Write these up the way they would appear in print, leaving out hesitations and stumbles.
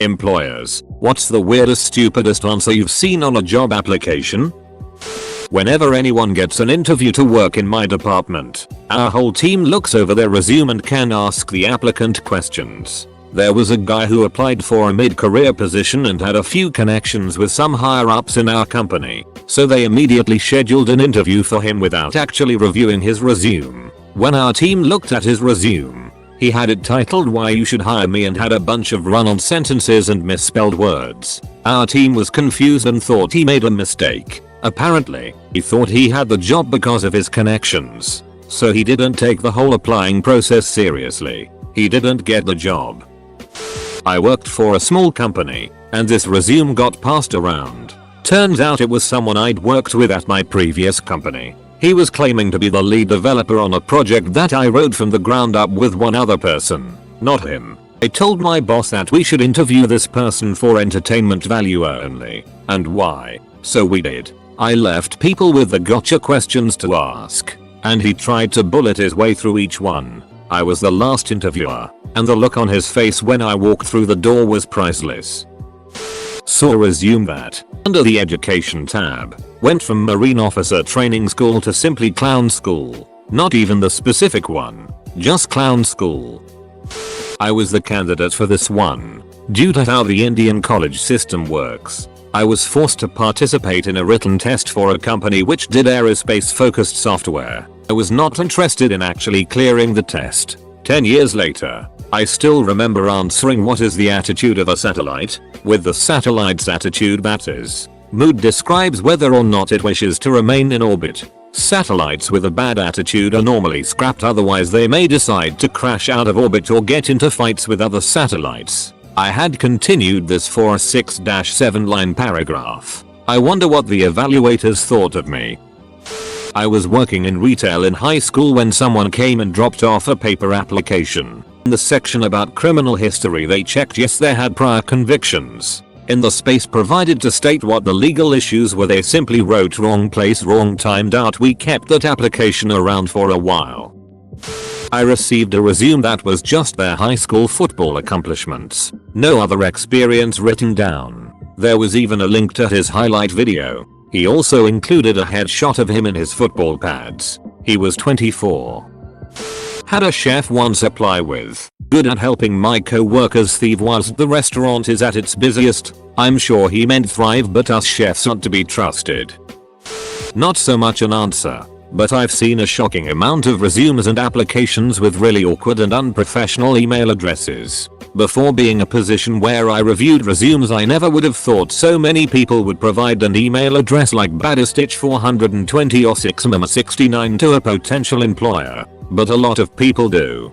Employers, what's the weirdest stupidest answer you've seen on a job application? Whenever anyone gets an interview to work in my department, our whole team looks over their resume and can ask the applicant questions. There was a guy who applied for a mid-career position and had a few connections with some higher ups in our company, so they immediately scheduled an interview for him without actually reviewing his resume. When our team looked at his resume, he had it titled "Why You Should Hire Me" and had a bunch of run-on sentences and misspelled words. Our team was confused and thought he made a mistake. Apparently, he thought he had the job because of his connections, so he didn't take the whole applying process seriously. He didn't get the job. I worked for a small company, and this resume got passed around. Turns out it was someone I'd worked with at my previous company. He was claiming to be the lead developer on a project that I wrote from the ground up with one other person, not him. I told my boss that we should interview this person for entertainment value only, and why, so we did. I left people with the gotcha questions to ask, and he tried to bullet his way through each one. I was the last interviewer, and the look on his face when I walked through the door was priceless. Saw a resume that, under the education tab, went from Marine Officer Training School to simply Clown School. Not even the specific one, just Clown School. I was the candidate for this one. Due to how the Indian college system works, I was forced to participate in a written test for a company which did aerospace focused software. I was not interested in actually clearing the test. 10 years later, I still remember answering "What is the attitude of a satellite?" with the satellite's attitude, that is, mood describes whether or not it wishes to remain in orbit. Satellites with a bad attitude are normally scrapped, otherwise they may decide to crash out of orbit or get into fights with other satellites. I had continued this for a 6-7 line paragraph. I wonder what the evaluators thought of me. I was working in retail in high school when someone came and dropped off a paper application. In the section about criminal history they checked yes they had prior convictions. In the space provided to state what the legal issues were they simply wrote "wrong place, wrong time." We kept that application around for a while. I received a resume that was just their high school football accomplishments. No other experience written down. There was even a link to his highlight video. He also included a headshot of him in his football pads. He was 24. Had a chef once apply with, "Good at helping my co-workers thieve whilst the restaurant is at its busiest." I'm sure he meant thrive, but us chefs aren't to be trusted. Not so much an answer, but I've seen a shocking amount of resumes and applications with really awkward and unprofessional email addresses. Before being a position where I reviewed resumes, I never would have thought so many people would provide an email address like baddestitch420 or 6mama69 to a potential employer, but a lot of people do.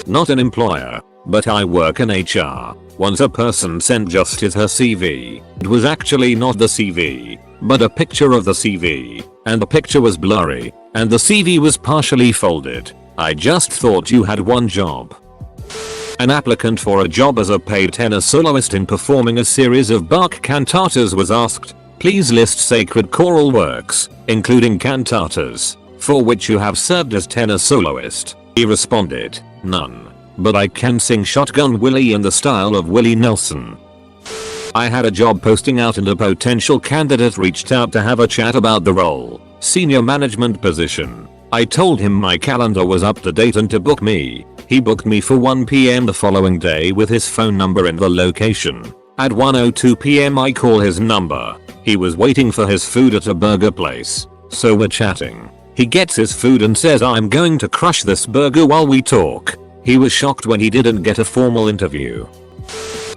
Not an employer, but I work in HR. Once a person sent just her CV. It was actually not the CV, but a picture of the CV, and the picture was blurry, and the CV was partially folded. I just thought you had one job. An applicant for a job as a paid tenor soloist in performing a series of Bach cantatas was asked, "Please list sacred choral works, including cantatas, for which you have served as tenor soloist." He responded, "None. But I can sing Shotgun Willie in the style of Willie Nelson." I had a job posting out and a potential candidate reached out to have a chat about the role, senior management position. I told him my calendar was up to date and to book me. He booked me for 1 PM the following day with his phone number and the location. At 1:02 PM I call his number. He was waiting for his food at a burger place, so we're chatting. He gets his food and says, "I'm going to crush this burger while we talk." He was shocked when he didn't get a formal interview.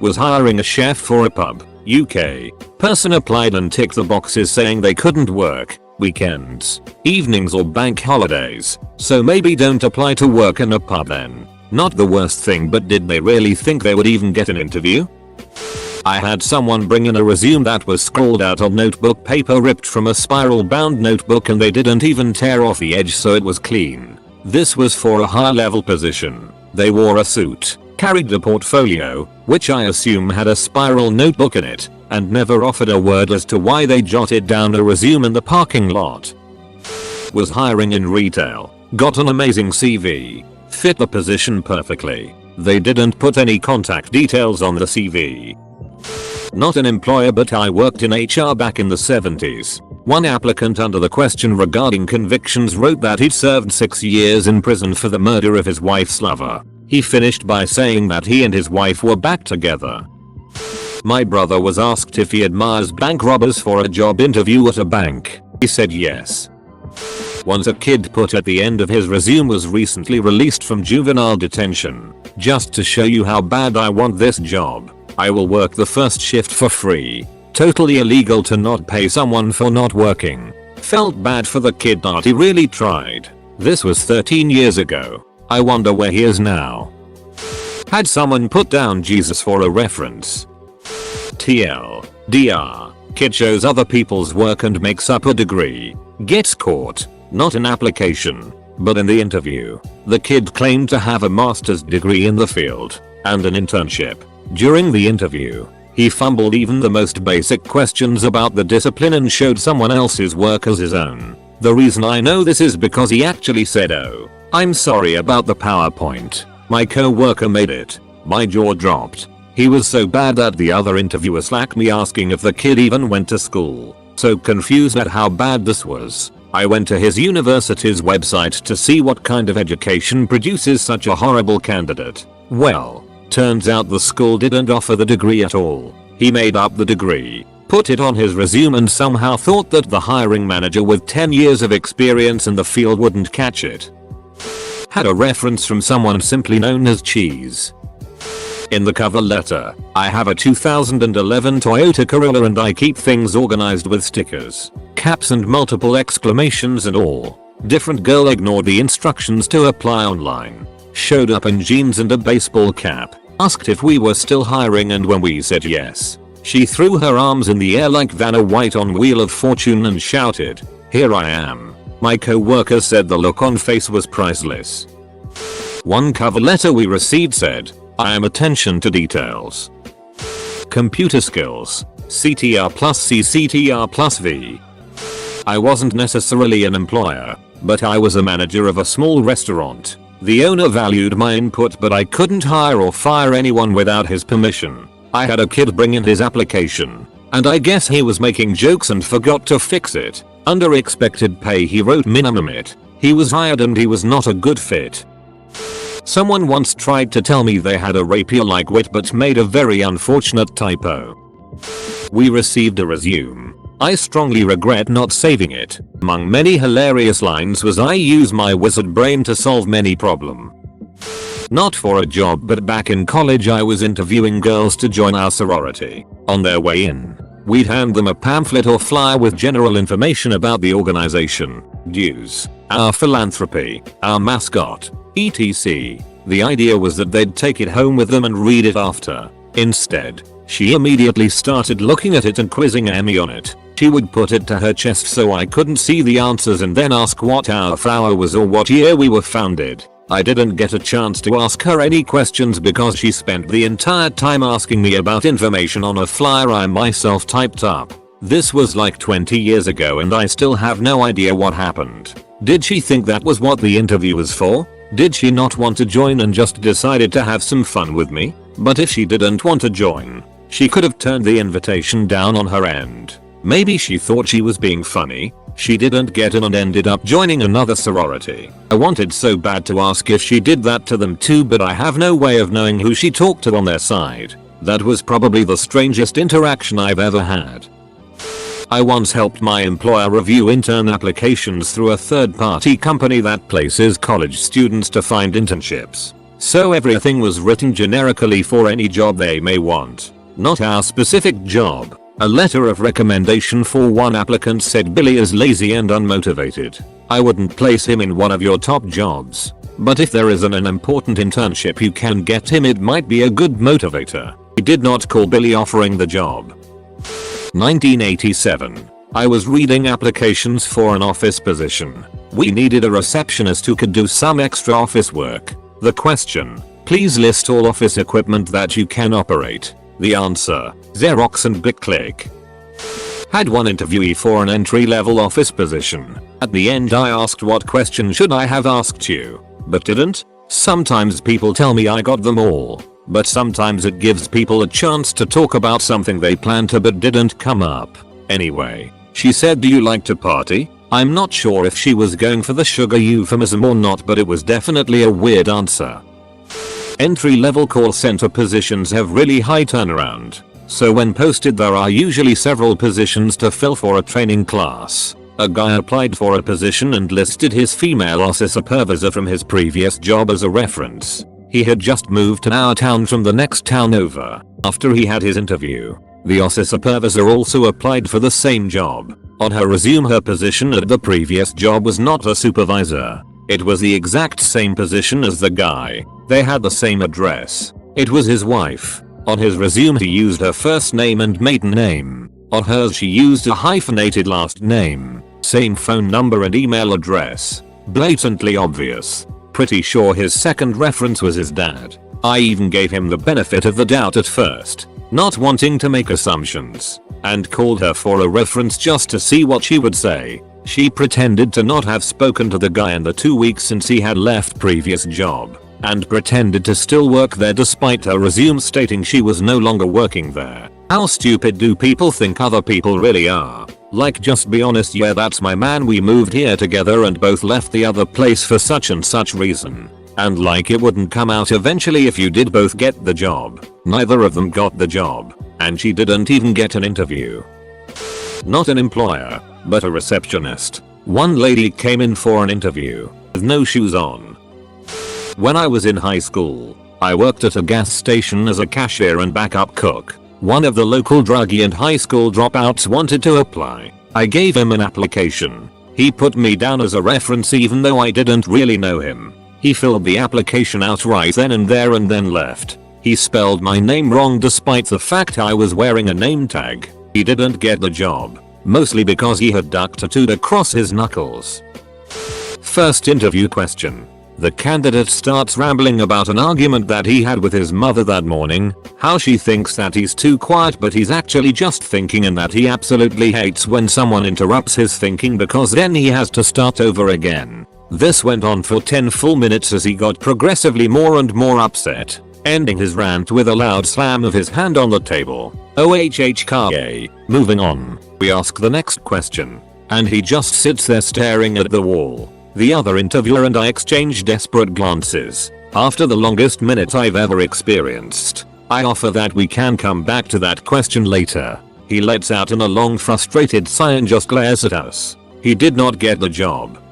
Was hiring a chef for a pub, UK. Person applied and ticked the boxes saying they couldn't work weekends, evenings or bank holidays, so maybe don't apply to work in a pub then. Not the worst thing, but did they really think they would even get an interview? I had someone bring in a resume that was scrawled out on notebook paper ripped from a spiral bound notebook, and they didn't even tear off the edge, so it was clean. This was for a high level position. They wore a suit, carried a portfolio, which I assume had a spiral notebook in it, and never offered a word as to why they jotted down a resume in the parking lot. Was hiring in retail, got an amazing CV, fit the position perfectly. They didn't put any contact details on the CV. Not an employer, but I worked in HR back in the 70s. One applicant under the question regarding convictions wrote that he'd served 6 years in prison for the murder of his wife's lover. He finished by saying that he and his wife were back together. My brother was asked if he admires bank robbers for a job interview at a bank. He said yes. Once a kid put at the end of his resume was recently released from juvenile detention. Just to show you how bad I want this job, I will work the first shift for free. Totally illegal to not pay someone for not working. Felt bad for the kid, but he really tried. This was 13 years ago. I wonder where he is now. Had someone put down Jesus for a reference. TLDR. Kid shows other people's work and makes up a degree. Gets caught. Not an application, but in the interview. The kid claimed to have a master's degree in the field and an internship. During the interview, he fumbled even the most basic questions about the discipline and showed someone else's work as his own. The reason I know this is because he actually said, "Oh, I'm sorry about the PowerPoint. My co-worker made it." My jaw dropped. He was so bad that the other interviewer slacked me asking if the kid even went to school. So confused at how bad this was, I went to his university's website to see what kind of education produces such a horrible candidate. Well, turns out the school didn't offer the degree at all. He made up the degree, put it on his resume, and somehow thought that the hiring manager with 10 years of experience in the field wouldn't catch it. Had a reference from someone simply known as Cheese. In the cover letter, I have a 2011 Toyota Corolla and I keep things organized with stickers, caps and multiple exclamations and all. Different girl ignored the instructions to apply online. Showed up in jeans and a baseball cap. Asked if we were still hiring, and when we said yes, she threw her arms in the air like Vanna White on Wheel of Fortune and shouted, "Here I am." My co-worker said the look on face was priceless. One cover letter we received said, "I am attention to details. Computer skills, CTR plus C, CTR plus V." I wasn't necessarily an employer, but I was a manager of a small restaurant. The owner valued my input, but I couldn't hire or fire anyone without his permission. I had a kid bring in his application, and I guess he was making jokes and forgot to fix it. Under expected pay he wrote minimum it. He was hired and he was not a good fit. Someone once tried to tell me they had a rapier-like wit but made a very unfortunate typo. We received a resume. I strongly regret not saving it. Among many hilarious lines was, "I use my wizard brain to solve many problem." Not for a job, but back in college I was interviewing girls to join our sorority. On their way in, we'd hand them a pamphlet or flyer with general information about the organization, dues, our philanthropy, our mascot, etc. The idea was that they'd take it home with them and read it after. Instead, she immediately started looking at it and quizzing Emmy on it. She would put it to her chest so I couldn't see the answers and then ask what our flower was or what year we were founded. I didn't get a chance to ask her any questions because she spent the entire time asking me about information on a flyer I myself typed up. This was like 20 years ago and I still have no idea what happened. Did she think that was what the interview was for? Did she not want to join and just decided to have some fun with me? But if she didn't want to join, she could have turned the invitation down on her end. Maybe she thought she was being funny. She didn't get in and ended up joining another sorority. I wanted so bad to ask if she did that to them too, but I have no way of knowing who she talked to on their side. That was probably the strangest interaction I've ever had. I once helped my employer review intern applications through a third-party company that places college students to find internships. So everything was written generically for any job they may want, not our specific job. A letter of recommendation for one applicant said Billy is lazy and unmotivated. I wouldn't place him in one of your top jobs, but if there isn't an important internship you can get him, it might be a good motivator. He did not call Billy offering the job. 1987. I was reading applications for an office position. We needed a receptionist who could do some extra office work. The question, please list all office equipment that you can operate. The answer, Xerox and BitClick. Had one interviewee for an entry-level office position. At the end I asked, what question should I have asked you? But didn't? Sometimes people tell me I got them all, but sometimes it gives people a chance to talk about something they planned to but didn't come up. Anyway, she said, do you like to party? I'm not sure if she was going for the sugar euphemism or not, but it was definitely a weird answer. Entry-level call center positions have really high turnaround, so when posted there are usually several positions to fill for a training class. A guy applied for a position and listed his female office supervisor from his previous job as a reference. He had just moved to our town from the next town over. After he had his interview, the office supervisor also applied for the same job. On her resume, her position at the previous job was not a supervisor. It was the exact same position as the guy. They had the same address. It was his wife. On his resume he used her first name and maiden name. On hers she used a hyphenated last name. Same phone number and email address. Blatantly obvious. Pretty sure his second reference was his dad. I even gave him the benefit of the doubt at first, not wanting to make assumptions, and called her for a reference just to see what she would say. She pretended to not have spoken to the guy in the 2 weeks since he had left previous job, and pretended to still work there despite her resume stating she was no longer working there. How stupid do people think other people really are? Like, just be honest, yeah, that's my man, we moved here together and both left the other place for such and such reason. And like it wouldn't come out eventually if you did both get the job. Neither of them got the job, and she didn't even get an interview. Not an employer, but a receptionist. One lady came in for an interview with no shoes on. When I was in high school, I worked at a gas station as a cashier and backup cook. One of the local druggie and high school dropouts wanted to apply. I gave him an application. He put me down as a reference even though I didn't really know him. He filled the application out right then and there and then left. He spelled my name wrong despite the fact I was wearing a name tag. He didn't get the job, mostly because he had duct tattooed across his knuckles. First interview question. The candidate starts rambling about an argument that he had with his mother that morning, how she thinks that he's too quiet but he's actually just thinking, and that he absolutely hates when someone interrupts his thinking because then he has to start over again. This went on for 10 full minutes as he got progressively more and more upset, ending his rant with a loud slam of his hand on the table. OHHKA. Moving on, we ask the next question, and he just sits there staring at the wall. The other interviewer and I exchange desperate glances. After the longest minute I've ever experienced, I offer that we can come back to that question later. He lets out in a long frustrated sigh and just glares at us. He did not get the job.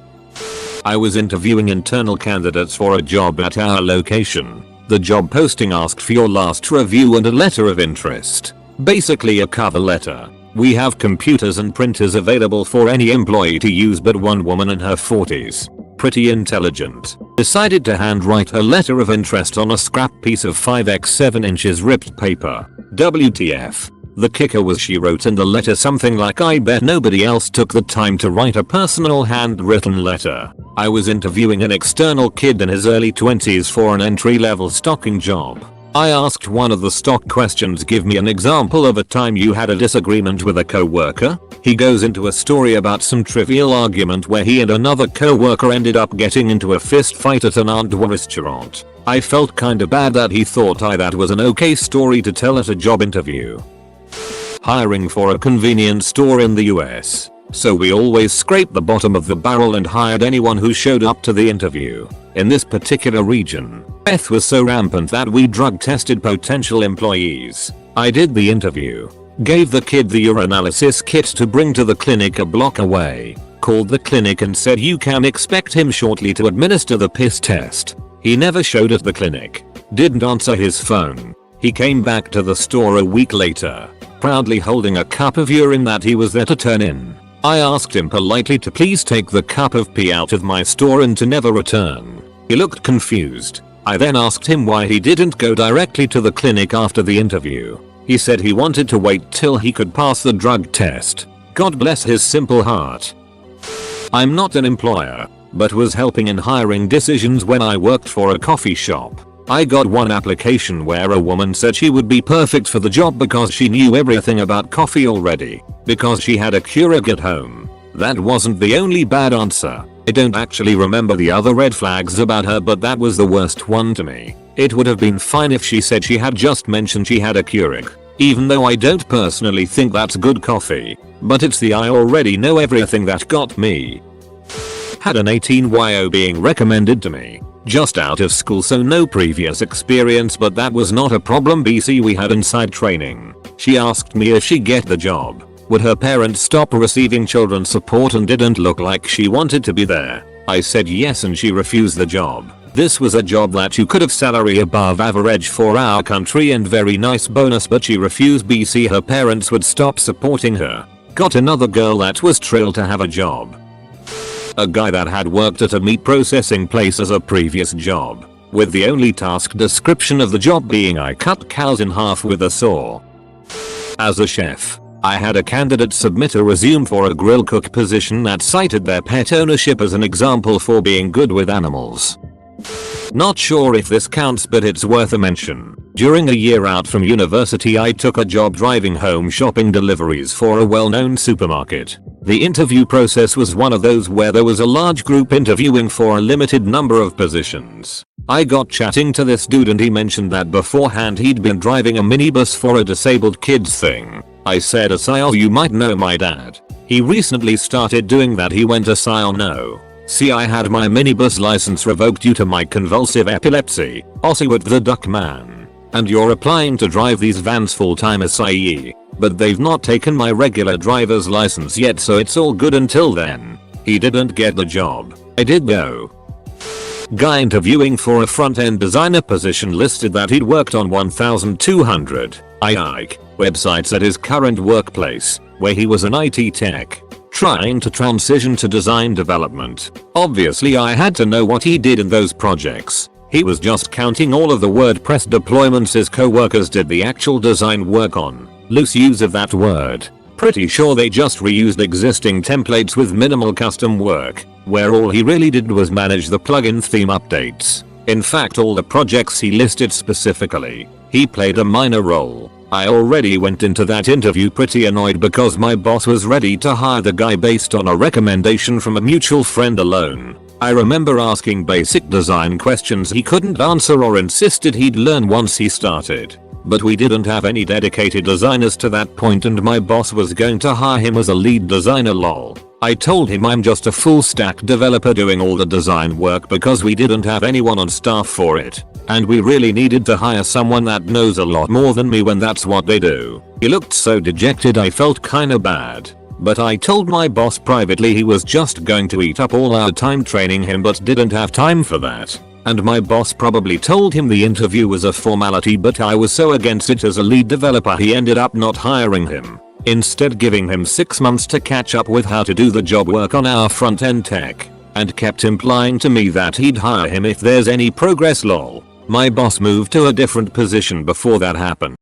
I was interviewing internal candidates for a job at our location. The job posting asked for your last review and a letter of interest. Basically a cover letter. We have computers and printers available for any employee to use, but one woman in her 40s, pretty intelligent, decided to handwrite her letter of interest on a scrap piece of 5x7 inches ripped paper. WTF. The kicker was she wrote in the letter something like, I bet nobody else took the time to write a personal handwritten letter. I was interviewing an external kid in his early 20s for an entry-level stocking job. I asked one of the stock questions, give me an example of a time you had a disagreement with a co-worker. He goes into a story about some trivial argument where he and another co-worker ended up getting into a fist fight at an outdoor restaurant. I felt kinda bad that he thought that was an okay story to tell at a job interview. Hiring for a convenience store in the US. So we always scraped the bottom of the barrel and hired anyone who showed up to the interview. In this particular region, meth was so rampant that we drug tested potential employees. I did the interview, gave the kid the urinalysis kit to bring to the clinic a block away, called the clinic and said you can expect him shortly to administer the piss test. He never showed at the clinic, didn't answer his phone. He came back to the store a week later, proudly holding a cup of urine that he was there to turn in. I asked him politely to please take the cup of pee out of my store and to never return. He looked confused. I then asked him why he didn't go directly to the clinic after the interview. He said he wanted to wait till he could pass the drug test. God bless his simple heart. I'm not an employer, but was helping in hiring decisions when I worked for a coffee shop. I got one application where a woman said she would be perfect for the job because she knew everything about coffee already, because she had a Keurig at home. That wasn't the only bad answer. I don't actually remember the other red flags about her, but that was the worst one to me. It would have been fine if she said she had just mentioned she had a Keurig. Even though I don't personally think that's good coffee. But it's the I already know everything that got me. Had an 18-YO being recommended to me. Just out of school, so no previous experience, but that was not a problem. BC, we had inside training. She asked me if she get the job, would her parents stop receiving children's support, and didn't look like she wanted to be there. I said yes and she refused the job. This was a job that you could have salary above average for our country and very nice bonus, but she refused. BC, her parents would stop supporting her. Got another girl that was thrilled to have a job. A guy that had worked at a meat processing place as a previous job, with the only task description of the job being I cut cows in half with a saw. As a chef, I had a candidate submit a resume for a grill cook position that cited their pet ownership as an example for being good with animals. Not sure if this counts, but it's worth a mention. During a year out from university, I took a job driving home shopping deliveries for a well-known supermarket. The interview process was one of those where there was a large group interviewing for a limited number of positions. I got chatting to this dude and he mentioned that beforehand he'd been driving a minibus for a disabled kids thing. I said, "Asile, you might know my dad. He recently started doing that." He went, "Asile, no. See, I had my minibus license revoked due to my convulsive epilepsy. Ossiwat the duck man. And you're applying to drive these vans full-time SIE. But they've not taken my regular driver's license yet, so it's all good until then." He didn't get the job. I did though. Guy interviewing for a front-end designer position listed that he'd worked on 1,200 websites at his current workplace, where he was an IT tech, trying to transition to design development. Obviously I had to know what he did in those projects. He was just counting all of the WordPress deployments his co-workers did the actual design work on. Loose use of that word. Pretty sure they just reused existing templates with minimal custom work, where all he really did was manage the plugin theme updates. In fact, all the projects he listed specifically, he played a minor role. I already went into that interview pretty annoyed because my boss was ready to hire the guy based on a recommendation from a mutual friend alone. I remember asking basic design questions he couldn't answer or insisted he'd learn once he started. But we didn't have any dedicated designers to that point and my boss was going to hire him as a lead designer, lol. I told him I'm just a full stack developer doing all the design work because we didn't have anyone on staff for it. And we really needed to hire someone that knows a lot more than me when that's what they do. He looked so dejected I felt kinda bad. But I told my boss privately he was just going to eat up all our time training him but didn't have time for that. And my boss probably told him the interview was a formality, but I was so against it as a lead developer he ended up not hiring him. Instead giving him 6 months to catch up with how to do the job work on our front end tech. And kept implying to me that he'd hire him if there's any progress, lol. My boss moved to a different position before that happened.